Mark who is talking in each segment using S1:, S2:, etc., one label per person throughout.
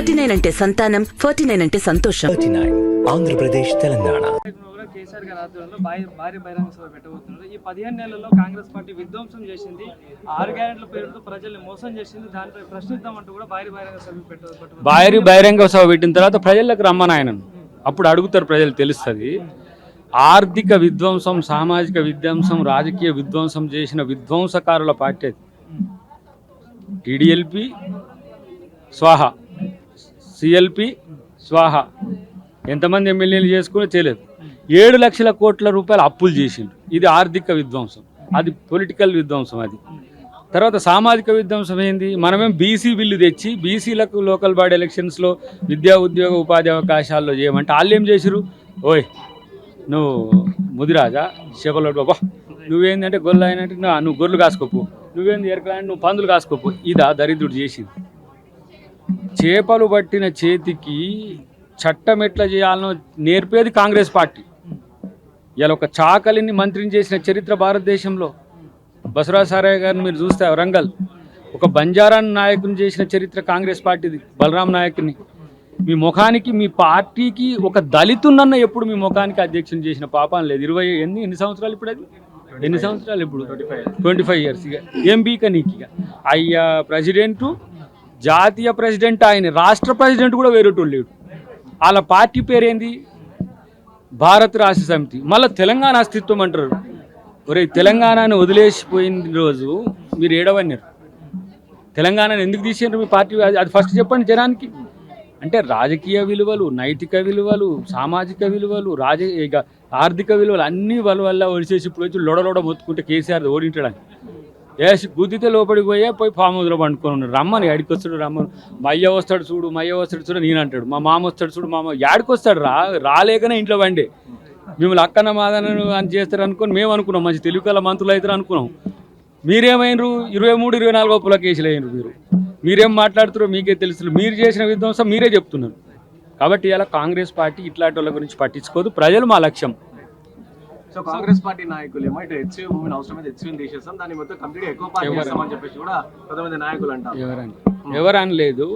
S1: 39 అంటే సంతానం, 49 అంటే సంతోషం.
S2: 39 ఆంధ్రప్రదేశ్ తెలంగాణ.
S3: కేసీఆర్ గారి ఆధ్వర్యంలో భారీ బహిరంగ సభ పెట్టబోతున్నారు. ఈ 15 నెలల్లో కాంగ్రెస్ పార్టీ విధ్వంసం చేసింది, 6 గ్యారెంట్ల పేరుతో ప్రజల్ని మోసం చేసింది. దానిపై ప్రశ్నిద్దామంటూ కూడా భారీ బహిరంగ సభ పెట్టబోతున్నారు.
S4: భారీ బహిరంగ సభ పెట్టిన తర్వాత ప్రజలకు రమ్మని ఆయన అప్పుడు అడుగుతారు, ప్రజలు తెలుస్తుంది. ఆర్థిక విధ్వంసం, సామాజిక విధ్వంసం, రాజకీయ విధ్వంసం చేసిన విధ్వంసకారుల పార్టీ అది. టీడీఎల్పీ స్వాహా, సిఎల్పి స్వాహా. ఎంతమంది ఎమ్మెల్యేలు చేసుకుని తెలియదు. 7 లక్షల కోట్ల రూపాయలు అప్పులు చేసిండు. ఇది ఆర్థిక విధ్వంసం, అది పొలిటికల్ విధ్వంసం. అది తర్వాత సామాజిక విధ్వంసం ఏంది? మనమేం బీసీ బిల్లు తెచ్చి బీసీలకు లోకల్ బాడీ ఎలక్షన్స్లో విద్యా ఉద్యోగ ఉపాధి అవకాశాల్లో చేయమంటే వాళ్ళు ఏం చేసిరు? ఓయ్ నువ్వు ముదిరాజా చేపలు బాబా, నువ్వేందంటే గొర్రెలు అయినట్టు నువ్వు గొర్రెలు కాసుకోపు, నువ్వేంది ఎరకలాంటి నువ్వు పందులు కాసుకోపు. ఇదా దరిద్రుడు చేసింది. చేపలు పట్టిన చేతికి చట్టం ఎట్లా చేయాలనో నేర్పేది కాంగ్రెస్ పార్టీ. ఇలా ఒక చాకలిని మంత్రిని చేసిన చరిత్ర భారతదేశంలో. బసవరాజ్ సారయ్య గారిని మీరు చూస్తే వరంగల్ ఒక బంజారా నాయకుని చేసిన చరిత్ర కాంగ్రెస్ పార్టీది, బలరాం నాయకుని. మీ ముఖానికి, మీ పార్టీకి ఒక దళితున్నన్న ఎప్పుడు మీ ముఖానికి అధ్యక్షుని చేసిన పాపం లేదు. ఎన్ని సంవత్సరాలు ఇప్పుడు? అది ఎన్ని సంవత్సరాలు ఇప్పుడు? 25 ఇయర్స్. ఇక ఏం బీక నీకు? ఇక అయ్యా ప్రెసిడెంటు, జాతీయ ప్రెసిడెంట్ ఆయన, రాష్ట్ర ప్రెసిడెంట్ కూడా వేరేటోళ్ళు లేడు. వాళ్ళ పార్టీ పేరేంది? భారత రాష్ట్ర సమితి. మళ్ళీ తెలంగాణ అస్తిత్వం అంటారు. ఒరే తెలంగాణను వదిలేసిపోయిన రోజు మీరు ఏడవన్నారు. తెలంగాణను ఎందుకు తీసేయండి మీ పార్టీ? అది ఫస్ట్ చెప్పండి జనానికి. అంటే రాజకీయ విలువలు, నైతిక విలువలు, సామాజిక విలువలు, ఇక ఆర్థిక విలువలు అన్నీ వల్ల ఒడిసేసి ఇప్పుడు వచ్చి లొడలోడ మొత్తుకుంటే కేసీఆర్ ఓడించడానికి వేసి గుద్దితే లోపలికి పోయి ఫామ్ హౌస్లో పండుకొని ఉన్నాడు. రమ్మని యాడికి వస్తాడు? రమ్మని మయ్య వస్తాడు చూడు నేను అంటాడు. మా మామ వస్తాడు చూడు, మామ యాడికి వస్తాడు? రాలేకనే ఇంట్లో వండే. మిమ్మల్ని అక్కన మాదనను అని చేస్తారు అనుకుని మేము అనుకున్నాం, మంచి తెలుగుల మంత్రులు అవుతారు అనుకున్నాం. మీరేమైనరు? 23, 24 పుల కేసులు అయినరు. మీరేం మాట్లాడుతారో మీకే తెలుసు. మీరు చేసిన విధ్వంసం మీరే చెప్తున్నారు. కాబట్టి ఇలా కాంగ్రెస్ పార్టీ ఇట్లాంటి వాళ్ళ గురించి పట్టించుకోదు. ప్రజలు మా లక్ష్యం.
S5: సో కాంగ్రెస్ పార్టీ నాయకులు ఏమో ఇటు హెచ్సియు భూమిని అవసరమైతే హెచ్సియుని తీసేస్తాం, దాన్ని మొత్తం కంప్లీట్ ఎక్కువ పార్టీ చేస్తామని చెప్పేసి కూడా కొంతమంది నాయకులు అంటారు.
S4: ఎవరని లేదు,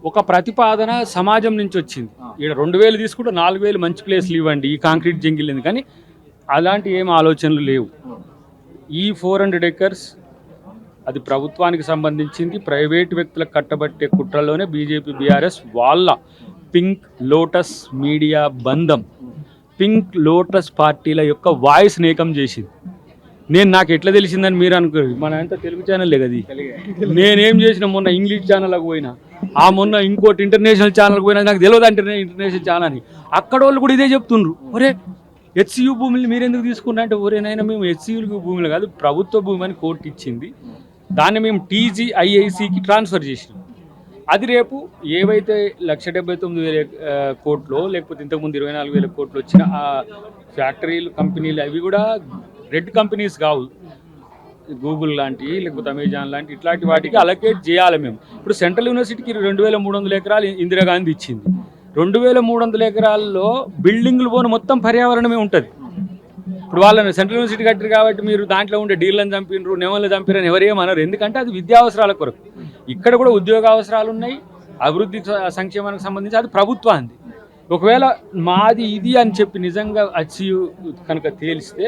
S4: ఒక ప్రతిపాదన సమాజం నుంచి వచ్చింది. ఇక్కడ 2000 తీసుకుంటే 4000 మంచి ప్లేస్లు ఇవ్వండి, ఈ కాంక్రీట్ జంగిల్ ఉంది. కానీ అలాంటి ఏం ఆలోచనలు లేవు. ఈ 400 acres అది ప్రభుత్వానికి సంబంధించింది. ప్రైవేట్ వ్యక్తులకు కట్టబట్టే కుట్రలోనే బీజేపీ, బీఆర్ఎస్ వాళ్ళ పింక్ లోటస్ మీడియా బంధం, పింక్ లోటస్ పార్టీల యొక్క వాయిస్ నేకం చేసింది. నాకు ఎట్లా తెలిసిందని మీరు అనుకోరు. మన అంతా తెలుగు ఛానల్లే కదా. నేనేం చేసిన మొన్న ఇంగ్లీష్ ఛానల్కి పోయినా, మొన్న ఇంకోటి ఇంటర్నేషనల్ ఛానల్కి పోయినా. నాకు తెలియదు అంటే ఇంటర్నేషనల్ ఛానల్ అని. అక్కడ వాళ్ళు కూడా ఇదే చెప్తుండ్రు. ఒరే హెచ్సియు భూములు మీరు ఎందుకు తీసుకున్నా అంటే, ఒరేనైనా మేము హెచ్సియులకు భూములు కాదు, ప్రభుత్వ భూమి అని కోర్టు ఇచ్చింది, దాన్ని మేము TGIICకి ట్రాన్స్ఫర్ చేసినాం. అది రేపు ఏవైతే 1,79,000 కోట్లు లేకపోతే ఇంతకుముందు 24,000 కోట్లు వచ్చిన ఆ ఫ్యాక్టరీలు, కంపెనీలు అవి కూడా రెడ్ కంపెనీస్ కావు. గూగుల్ లాంటి లేకపోతే అమెజాన్ లాంటి ఇట్లాంటి వాటికి అలొకేట్ చేయాలి మేము. ఇప్పుడు సెంట్రల్ యూనివర్సిటీకి 2,300 ఎకరాలు ఇందిరాగాంధీ ఇచ్చింది. 2,300 ఎకరాల్లో బిల్డింగ్లు పోను మొత్తం పర్యావరణమే ఉంటుంది. ఇప్పుడు వాళ్ళని సెంట్రల్ యూనివర్సిటీ కట్టారు కాబట్టి మీరు దాంట్లో ఉండే డీర్లను చంపినరు, నెమలను చంపిరని ఎవరేమన్నారు. ఎందుకంటే అది విద్యా అవసరాల కొరకు. ఇక్కడ కూడా ఉద్యోగ అవసరాలు ఉన్నాయి, అభివృద్ధి సంక్షేమానికి సంబంధించి అది ప్రభుత్వానికి. ఒకవేళ మాది ఇది అని చెప్పి నిజంగా హెచ్సియు కనుక తేలిస్తే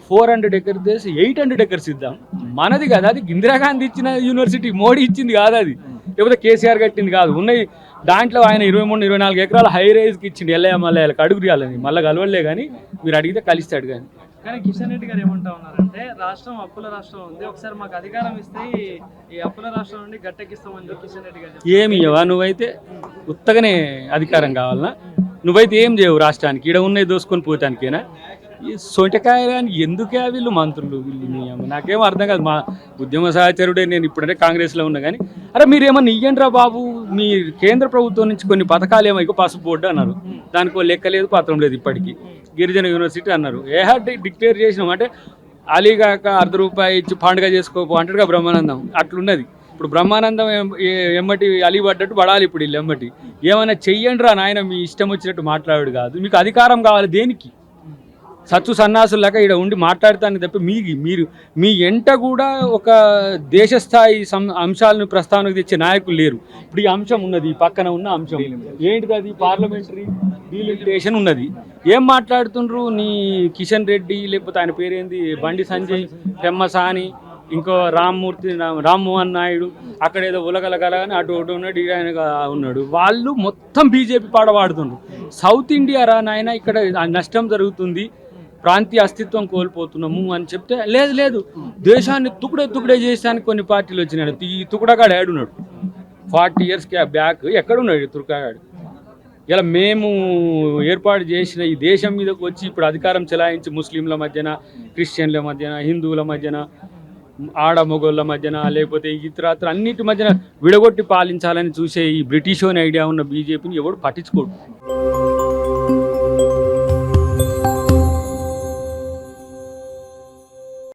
S4: 400 acres చేసి 800 acres ఇద్దాం. మనది కదా అది. ఇందిరాగాంధీ ఇచ్చిన యూనివర్సిటీ, మోడీ ఇచ్చింది కాదు అది, లేకపోతే కేసీఆర్ కట్టింది కాదు. ఉన్నాయి దాంట్లో ఆయన 23, 24 ఎకరాలు హై రైజ్కి ఇచ్చిండు. మళ్ళీ అడుగు తీయాలని మళ్ళీ కలవలే, కానీ మీరు అడిగితే కలిస్తాడు.
S3: కానీ కిషన్ రెడ్డి గారు ఏమంటా ఉన్నారంటే, రాష్ట్రం అప్పుల రాష్ట్రం ఉంది, ఒకసారి మాకు అధికారం ఇస్తే ఈ అప్పుల రాష్ట్రం నుండి గట్టెక్కిస్తామని కిషన్ రెడ్డి గారు.
S4: ఏమి ఇవ్వవా నువ్వైతే? ఉత్తగానే అధికారం కావాలన్నా? నువ్వైతే ఏం చేయవు రాష్ట్రానికి. ఇక్కడ ఉన్నాయి దోసుకొని పోతానికేనా? ఈ సొంటకాయ అని ఎందుకే వీళ్ళు మంత్రులు వీళ్ళు? నాకేమో అర్థం కాదు. మా ఉద్యమ సహచరుడే నేను ఇప్పుడంటే కాంగ్రెస్లో ఉన్నా. కానీ అరే మీరేమన్నా ఇయ్యండిరా బాబు, మీ కేంద్ర ప్రభుత్వం నుంచి కొన్ని పథకాలు ఏమో పసుపు బోర్డు అన్నారు, దానికి లెక్క లేదు, పత్రం లేదు. ఇప్పటికీ గిరిజన యూనివర్సిటీ అన్నారు. డిక్లేర్ చేసినాం అంటే అలీగాక ₹1 ఇచ్చి పండుగ చేసుకోపో అంటాడుగా బ్రహ్మానందం. అట్లున్నది ఇప్పుడు. బ్రహ్మానందం ఎమ్మటి అలీ పడ్డట్టు పడాలి ఇప్పుడు వీళ్ళు ఎమ్మటి. ఏమైనా చెయ్యండి రా నాయన, మీ ఇష్టం వచ్చినట్టు మాట్లాడు కాదు. మీకు అధికారం కావాలి దేనికి? సచ్చు సన్నాసులాగా ఇక్కడ ఉండి మాట్లాడతానికి తప్ప మీ ఎంట కూడా ఒక దేశ స్థాయి అంశాలను ప్రస్తావనకు తెచ్చే నాయకులు లేరు. ఇప్పుడు ఈ అంశం ఉన్నది, ఈ పక్కన ఉన్న అంశం ఏంటిది, అది పార్లమెంటరీ డీలిమిటేషన్ ఉన్నది. ఏం మాట్లాడుతుండ్రు నీ కిషన్ రెడ్డి, లేకపోతే ఆయన పేరేంది బండి సంజయ్, పెమ్మసాని, ఇంకో రామ్మోహన్ నాయుడు, అక్కడ ఏదో ఉలగలగలని అటు ఉన్నాడు, ఆయన ఉన్నాడు. వాళ్ళు మొత్తం బీజేపీ పాట పాడుతుండ్రు. సౌత్ ఇండియా రా నాయన, ఇక్కడ నష్టం జరుగుతుంది, ప్రాంతీయ అస్తిత్వం కోల్పోతున్నాము అని చెప్తే లేదు దేశాన్ని తుకుడే చేసానికి కొన్ని పార్టీలు వచ్చినాడు. ఈ తుకుడగాడు ఆడున్నాడు 40 years బ్యాక్ ఎక్కడున్నాడు తుకుడగాడు. ఇలా మేము ఏర్పాటు చేసిన ఈ దేశం మీదకి వచ్చి ఇప్పుడు అధికారం చెలాయించి ముస్లింల మధ్యన, క్రిస్టియన్ల మధ్యన, హిందువుల మధ్యన, ఆడ మొగోళ్ళ మధ్యన, లేకపోతే ఇతరత్ర అన్నిటి మధ్యన విడగొట్టి పాలించాలని చూసే ఈ బ్రిటిషోని ఐడియా ఉన్న బీజేపీని ఎవడు పట్టించుకోడు.